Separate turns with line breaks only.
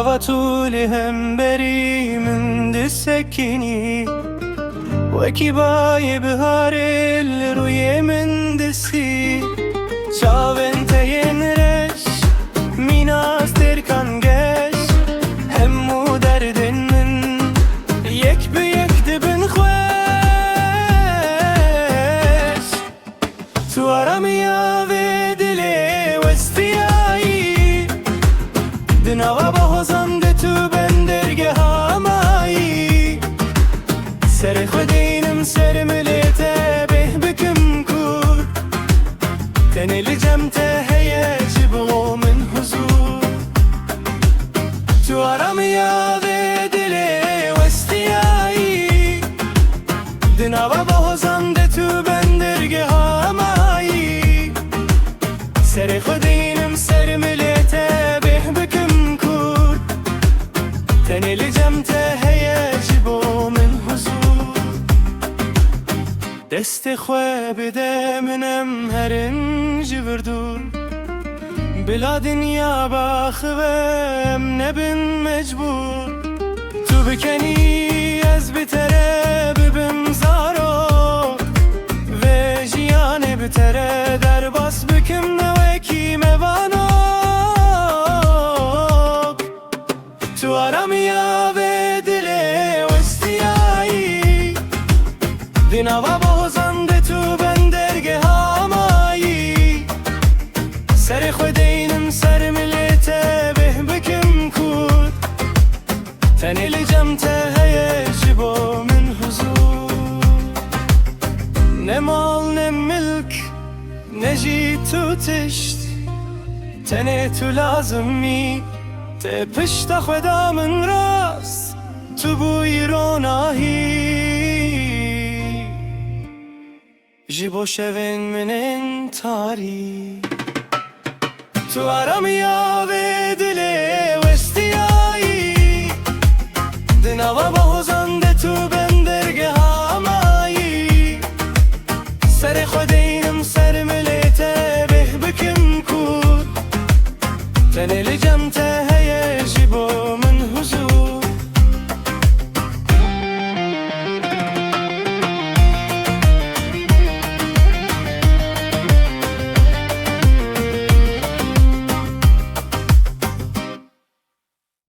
طول هم بری من دسکنی وکی بای بهار روی من دسی چاون تین رش میناز ترکان گش همو دردن من یک به یک دبن خوش تو آرامی آوه دلی وستیایی دنوا با حزانده تو بندرگه همایی سر خودینم سر ملیته به بکم کور تنلی جمته هیج بغو من حضور تو آرامی آوه دلی وستیایی دنوا با حزانده تو بندرگه همایی سر خودینم سر ملیته به بکم کور تنلی جمته هیج بغو من حضور دست خواه بده منم هرنج بردور بلا دنیا باخوام نبن مجبور تو بکنی از بتره ببم زارو و جیان بتره در باس بکم نوکی موانو تو آرامی آوه دلی وستیایی دنوا با حزانده تو بندرگه همایی سر خودینم سر ملیته به بکم کور تنیل جمته هیج با من حضور نه مال نه ملک نجی تو تشت تنه تو لازمی ته پشت خدا من راست تو بوی روناهی جبو شوین من انتاری تو آرامی آوه دلی وستیایی دنوا با حزانده تو بندرگه همایی سر خودی